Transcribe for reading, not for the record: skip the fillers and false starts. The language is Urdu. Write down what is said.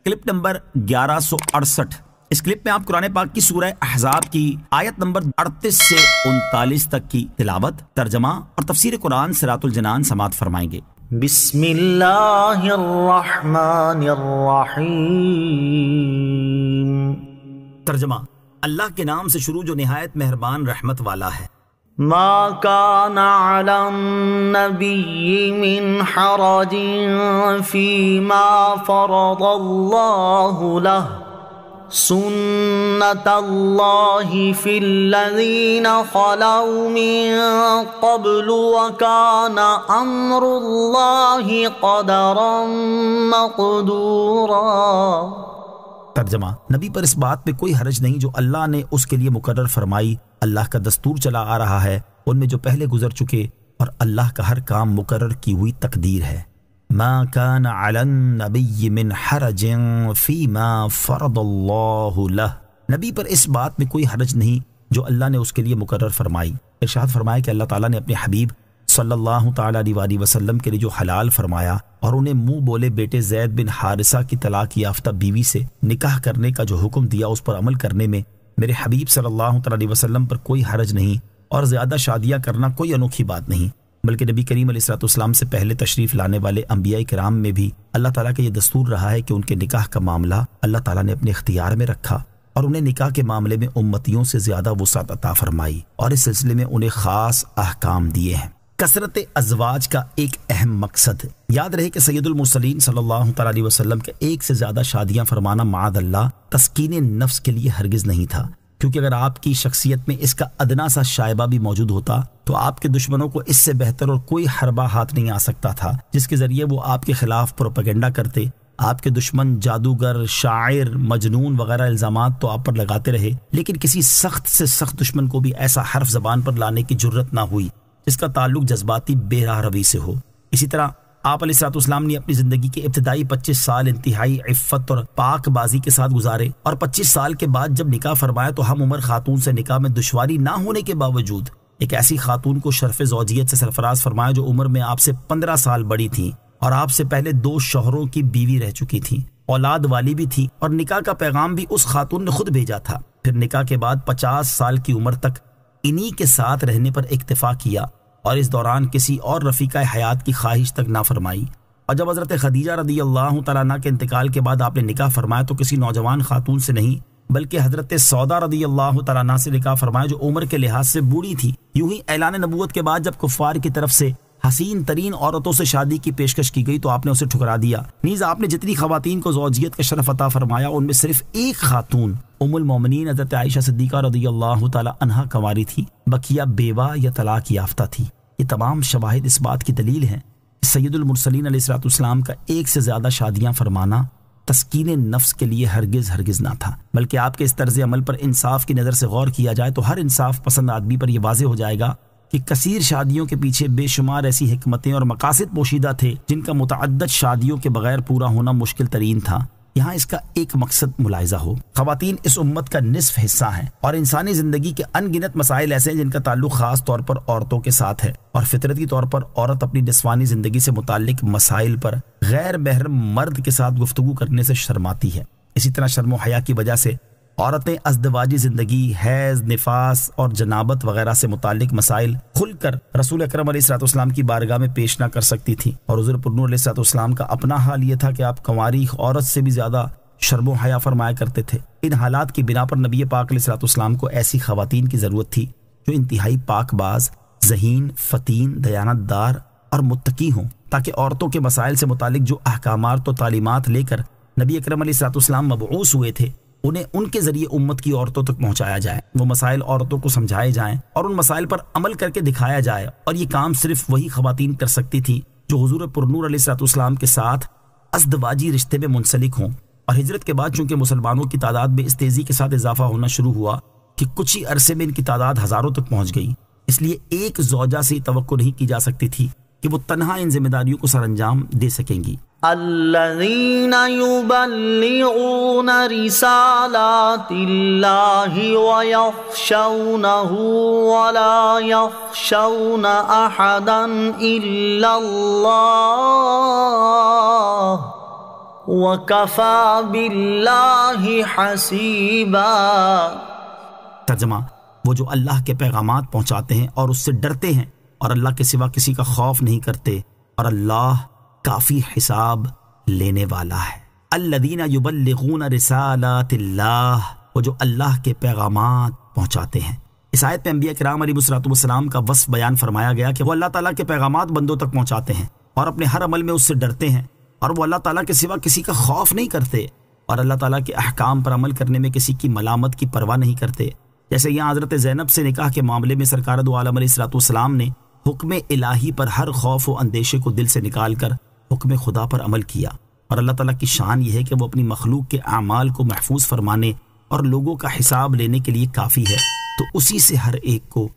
Clip number 1168۔ اس کلپ میں آپ قرآن پاک کی سورہ احزاب کی آیت نمبر 38 سے 39 تک کی تلاوت، ترجمہ اور تفسیر قرآن صراط الجنان سماعت فرمائیں گے۔ بسم اللہ الرحمن الرحیم۔ ترجمہ: اللہ کے نام سے شروع جو نہایت مہربان رحمت والا ہے۔ ما كان على النبي من حرج فيما فرض الله له سنة الله في الذين خلوا من قبل وكان أمر الله قدرا مقدورا۔ ترجمہ: نبی پر اس بات پہ کوئی حرج نہیں جو اللہ نے اس کے لیے مقرر فرمائی۔ اللہ کا دستور چلا آ رہا ہے ان میں جو پہلے گزر چکے، اور اللہ کا ہر کام مقرر کی ہوئی تقدیر ہے۔ ما كان على النبي من حرج فيما فرض الله له، نبی پر اس بات میں کوئی حرج نہیں جو اللہ نے اس کے لیے مقرر فرمائی۔ ارشاد فرمایا کہ اللہ تعالیٰ نے اپنے حبیب صلی اللہ تعالیٰ علیہ وسلم کے لیے جو حلال فرمایا اور انہیں منہ بولے بیٹے زید بن حارثہ کی طلاق یافتہ بیوی سے نکاح کرنے کا جو حکم دیا، اس پر عمل کرنے میں میرے حبیب صلی اللہ تعالیٰ علیہ وسلم پر کوئی حرج نہیں، اور زیادہ شادیاں کرنا کوئی انوکھی بات نہیں، بلکہ نبی کریم علیہ السلام سے پہلے تشریف لانے والے انبیاء کرام میں بھی اللہ تعالیٰ کا یہ دستور رہا ہے کہ ان کے نکاح کا معاملہ اللہ تعالیٰ نے اپنے اختیار میں رکھا، اور انہیں نکاح کے معاملے میں امتیوں سے زیادہ وسعت عطا فرمائی، اور اس سلسلے میں انہیں خاص احکام دیے ہیں۔ کثرت ازواج کا ایک اہم مقصد، یاد رہے کہ سید المرسلین صلی اللہ تعالیٰ علیہ وسلم کا ایک سے زیادہ شادیاں فرمانا معاذ اللہ تسکین نفس کے لیے ہرگز نہیں تھا، کیونکہ اگر آپ کی شخصیت میں اس کا ادنا سا شائبہ بھی موجود ہوتا تو آپ کے دشمنوں کو اس سے بہتر اور کوئی حربہ ہاتھ نہیں آ سکتا تھا جس کے ذریعے وہ آپ کے خلاف پروپیگنڈا کرتے۔ آپ کے دشمن جادوگر، شاعر، مجنون وغیرہ الزامات تو آپ پر لگاتے رہے، لیکن کسی سخت سے سخت دشمن کو بھی ایسا حرف زبان پر لانے کی جرت نہ ہوئی جس کا تعلق جذباتی بے راہ روی سے ہو۔ اسی طرح آپ علیہ السلام نے اپنی زندگی کے ابتدائی 25 سال انتہائی عفت اور پاک بازی کے ساتھ گزارے، اور 25 سال کے بعد جب نکاح فرمایا تو ہم عمر خاتون سے نکاح میں دشواری نہ ہونے کے باوجود ایک ایسی خاتون کو شرف زوجیت سے سرفراز فرمایا جو عمر میں آپ سے 15 سال بڑی تھی اور آپ سے پہلے 2 شوہروں کی بیوی رہ چکی تھی، اولاد والی بھی تھی، اور نکاح کا پیغام بھی اس خاتون نے خود بھیجا تھا۔ پھر نکاح کے بعد 50 سال کی عمر تک انہی کے ساتھ رہنے پر اکتفا کیا، اور اس دوران کسی اور رفیقہ حیات کی خواہش تک نہ فرمائی۔ اور جب حضرت خدیجہ رضی اللہ تعالیٰ عنہ کے انتقال کے بعد آپ نے نکاح فرمایا تو کسی نوجوان خاتون سے نہیں بلکہ حضرت سودا رضی اللہ تعالیٰ عنہ سے نکاح فرمایا جو عمر کے لحاظ سے بوڑھی تھی۔ یوں ہی اعلان نبوت کے بعد جب کفار کی طرف سے حسین ترین عورتوں سے شادی کی پیشکش کی گئی تو آپ نے اسے ٹھکرا دیا۔ نیز آپ نے جتنی خواتین کو زوجیت کا شرف عطا فرمایا ان میں صرف ایک خاتون ام المومنین حضرت عائشہ صدیقہ رضی اللہ تعالیٰ عنہا کنواری تھی، بقیہ بیوہ یا طلاق یافتہ تھی۔ یہ تمام شواہد اس بات کی دلیل ہیں سید المرسلین علیہ السلام کا ایک سے زیادہ شادیاں فرمانا تسکین نفس کے لیے ہرگز نہ تھا، بلکہ آپ کے اس طرز عمل پر انصاف کی نظر سے غور کیا جائے تو ہر انصاف پسند آدمی پر یہ واضح ہو جائے گا کہ کثیر شادیوں کے پیچھے بے شمار ایسی حکمتیں اور مقاصد پوشیدہ تھے جن کا متعدد شادیوں کے بغیر پورا ہونا مشکل ترین تھا۔ یہاں اس کا ایک مقصد ملاحظہ ہو، خواتین اس امت کا نصف حصہ ہیں، اور انسانی زندگی کے ان گنت مسائل ایسے ہیں جن کا تعلق خاص طور پر عورتوں کے ساتھ ہے، اور فطرتی طور پر عورت اپنی نسوانی زندگی سے متعلق مسائل پر غیر محرم مرد کے ساتھ گفتگو کرنے سے شرماتی ہے۔ اسی طرح شرم و حیا کی وجہ سے عورتیں ازدواجی زندگی، حیض، نفاس اور جنابت وغیرہ سے متعلق مسائل کھل کر رسول اکرم علیہ السلام کی بارگاہ میں پیش نہ کر سکتی تھیں، اور حضور پرنور علیہ السلام کا اپنا حال یہ تھا کہ آپ کنواری عورت سے بھی زیادہ شرم و حیا فرمایا کرتے تھے۔ ان حالات کی بنا پر نبی پاک علیہ السلام کو ایسی خواتین کی ضرورت تھی جو انتہائی پاک باز، ذہین، فتین، دیانت دار اور متقی ہوں، تاکہ عورتوں کے مسائل سے متعلق جو احکامات و تعلیمات لے کر نبی اکرم علیہ السلام مبعوث ہوئے تھے انہیں ان کے ذریعے امت کی عورتوں تک پہنچایا جائے، وہ مسائل عورتوں کو سمجھائے جائیں اور ان مسائل پر عمل کر کے دکھایا جائے، اور یہ کام صرف وہی خواتین کر سکتی تھی جو حضور پرنور علیہ السلام کے ساتھ ازدواجی رشتے میں منسلک ہوں۔ اور ہجرت کے بعد چونکہ مسلمانوں کی تعداد میں اس تیزی کے ساتھ اضافہ ہونا شروع ہوا کہ کچھ ہی عرصے میں ان کی تعداد ہزاروں تک پہنچ گئی، اس لیے ایک زوجہ سے توقع نہیں کی جا سکتی تھی کہ وہ تنہا ان ذمہ داریوں کو سر انجام دے سکیں گی۔ الذين يبلغون رسالات الله ويخشونه ولا يخشون أحدا إلا الله وَكَفَى بِاللَّهِ حَسِيبًا۔ ترجمہ، وہ جو اللہ کے پیغامات پہنچاتے ہیں اور اس سے ڈرتے ہیں اور اللہ کے سوا کسی کا خوف نہیں کرتے، اور اللہ کافی حساب لینے والا ہے۔ الذین یبلغون رسالات اللہ، وہ جو اللہ کے پیغامات پہنچاتے ہیں۔ اس آیت میں انبیاء کرام علیہ الصلوۃ والسلام کا وصف بیان فرمایا گیا کہ وہ اللہ تعالیٰ کے پیغامات بندوں تک پہنچاتے ہیں اور اپنے ہر عمل میں اس سے ڈرتے ہیں، اور وہ اللہ تعالیٰ کے سوا کسی کا خوف نہیں کرتے، اور اللہ تعالیٰ کے احکام پر عمل کرنے میں کسی کی ملامت کی پرواہ نہیں کرتے۔ جیسے یہاں حضرت زینب سے نکاح کے معاملے میں سرکار دو عالم علیہ الصلوۃ والسلام نے حکم الہی پر ہر خوف و اندیشے کو دل سے نکال کر حکم خدا پر عمل کیا، اور اللہ تعالیٰ کی شان یہ ہے کہ وہ اپنی مخلوق کے اعمال کو محفوظ فرمانے اور لوگوں کا حساب لینے کے لیے کافی ہے، تو اسی سے ہر ایک کو